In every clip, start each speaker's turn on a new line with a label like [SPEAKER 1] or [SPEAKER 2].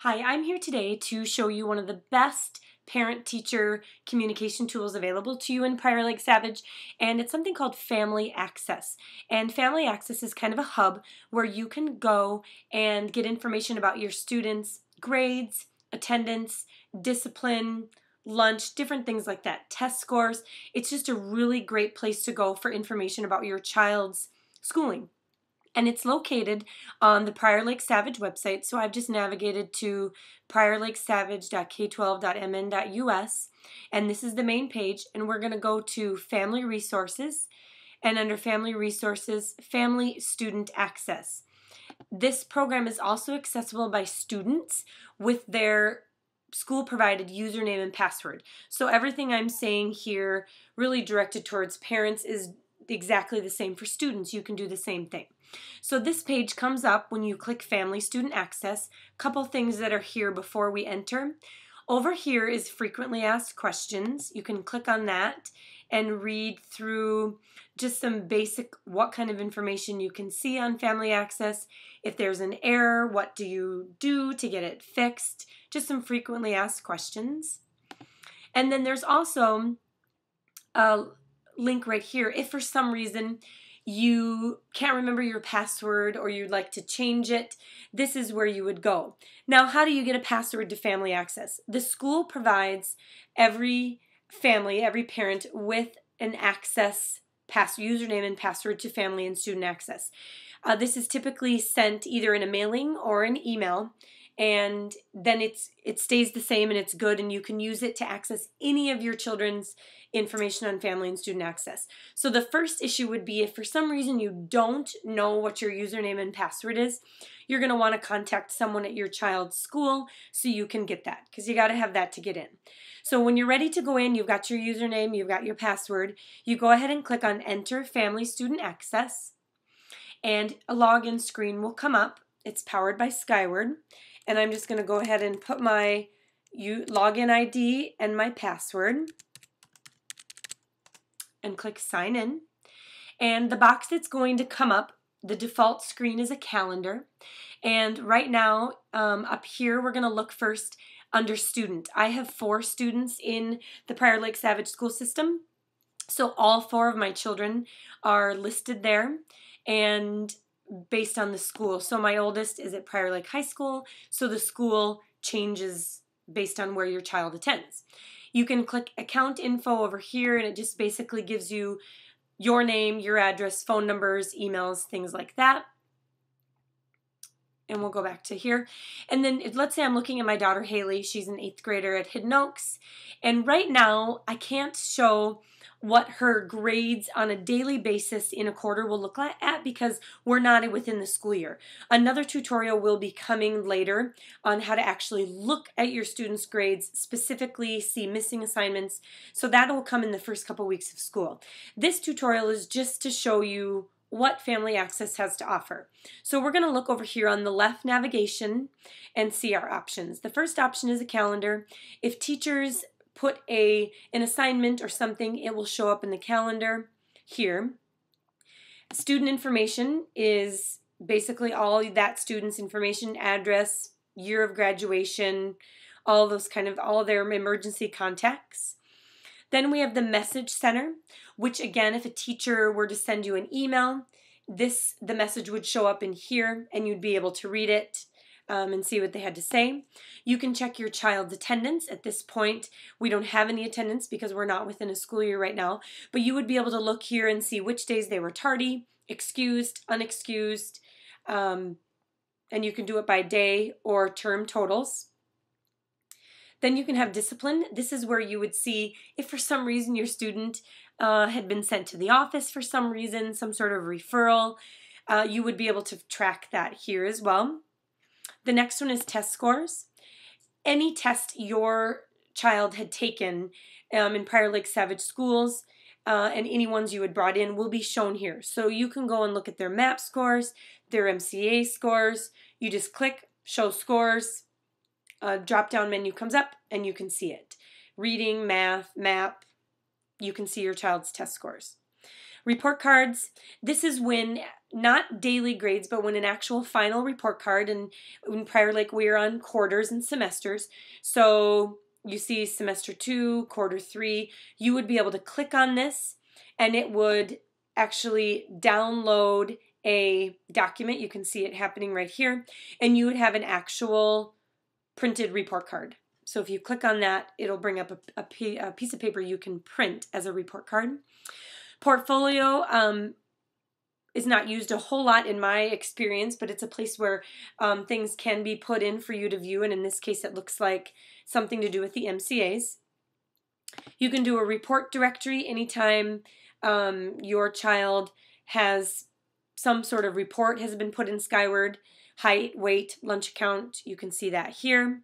[SPEAKER 1] Hi, I'm here today to show you one of the best parent-teacher communication tools available to you in Prior Lake Savage, and it's something called Family Access. And Family Access is kind of a hub where you can go and get information about your students' grades, attendance, discipline, lunch, different things like that, test scores. It's just a really great place to go for information about your child's schooling. And it's located on the Prior Lake Savage website. So I've just navigated to priorlakesavage.k12.mn.us, and this is the main page, and we're going to go to Family Resources, and under Family Resources, Family Student Access. This program is also accessible by students with their school provided username and password. So everything I'm saying here really directed towards parents is exactly the same for students. You can do the same thing. So this page comes up when you click Family Student Access. Couple things that are here before we enter. Over here is frequently asked questions. You can click on that and read through just some basic what kind of information you can see on Family Access. If there's an error, what do you do to get it fixed? Just some frequently asked questions. And then there's also a link right here. If for some reason you can't remember your password or you'd like to change it, this is where you would go. Now, how do you get a password to Family Access? The school provides every family, every parent with an access username and password to Family and Student Access. This is typically sent either in a mailing or an email, and then it stays the same and it's good, and you can use it to access any of your children's information on Family and Student Access. So the first issue would be if for some reason you don't know what your username and password is, you're going to want to contact someone at your child's school so you can get that, because you got to have that to get in. So when you're ready to go in, you've got your username, you've got your password, you go ahead and click on Enter Family Student Access, and a login screen will come up. It's powered by Skyward, and I'm just going to go ahead and put my login ID and my password and click Sign In. And the box that's going to come up, the default screen is a calendar. And right now, up here, we're going to look first under Student. I have 4 students in the Prior Lake Savage school system. So all 4 of my children are listed there and based on the school. So my oldest is at Prior Lake High School, so the school changes based on where your child attends. You can click Account Info over here, and it just basically gives you your name, your address, phone numbers, emails, things like that. And we'll go back to here. And then let's say I'm looking at my daughter Haley. She's an 8th grader at Hidden Oaks. And right now I can't show what her grades on a daily basis in a quarter will look like because we're not within the school year. Another tutorial will be coming later on how to actually look at your students' grades, specifically see missing assignments. So that will come in the first couple weeks of school. This tutorial is just to show you what Family Access has to offer. So we're going to look over here on the left navigation and see our options. The first option is a calendar. If teachers put an assignment or something, it will show up in the calendar here. Student information is basically all that student's information, address, year of graduation, all their emergency contacts. Then we have the Message Center, which again, if a teacher were to send you an email, the message would show up in here and you'd be able to read it and see what they had to say. You can check your child's attendance. At this point, we don't have any attendance because we're not within a school year right now, but you would be able to look here and see which days they were tardy, excused, unexcused, and you can do it by day or term totals. Then you can have discipline. This is where you would see if for some reason your student had been sent to the office for some reason, some sort of referral. You would be able to track that here as well. The next one is test scores. Any test your child had taken in Prior Lake Savage schools and any ones you had brought in will be shown here. So you can go and look at their MAP scores, their MCA scores. You just click Show Scores. A drop-down menu comes up and you can see it. Reading, math, MAP, you can see your child's test scores. Report cards, this is when not daily grades, but when an actual final report card, and in Prior Lake we are on quarters and semesters. So you see semester 2, quarter 3, you would be able to click on this and it would actually download a document. You can see it happening right here, and you would have an actual printed report card. So if you click on that, it'll bring up a piece of paper you can print as a report card. Portfolio is not used a whole lot in my experience, but it's a place where things can be put in for you to view, and in this case it looks like something to do with the MCAs. You can do a report directory anytime your child has some sort of report has been put in Skyward, height, weight, lunch count, you can see that here.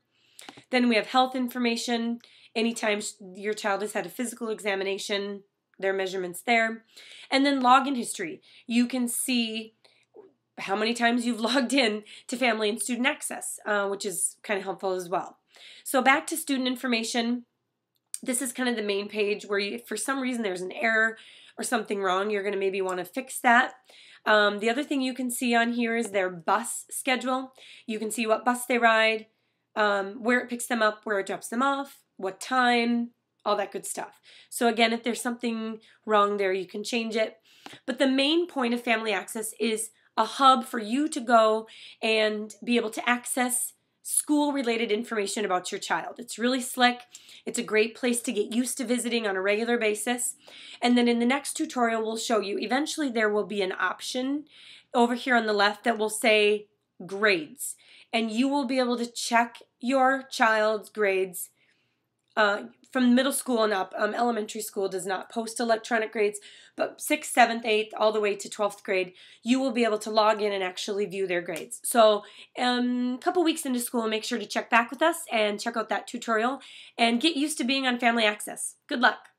[SPEAKER 1] Then we have health information, anytime your child has had a physical examination, their measurements there. And then login history. You can see how many times you've logged in to Family and Student Access, which is kind of helpful as well. So back to student information. This is kind of the main page where if for some reason there's an error or something wrong, you're going to maybe want to fix that. The other thing you can see on here is their bus schedule. You can see what bus they ride, where it picks them up, where it drops them off, what time, all that good stuff. So again, if there's something wrong there, you can change it. But the main point of Family Access is a hub for you to go and be able to access school-related information about your child. It's really slick. It's a great place to get used to visiting on a regular basis. And then in the next tutorial, we'll show you, eventually there will be an option over here on the left that will say grades. And you will be able to check your child's grades from middle school and up. Elementary school does not post electronic grades, but 6th, 7th, 8th, all the way to 12th grade, you will be able to log in and actually view their grades. So a couple weeks into school, make sure to check back with us and check out that tutorial and get used to being on Family Access. Good luck.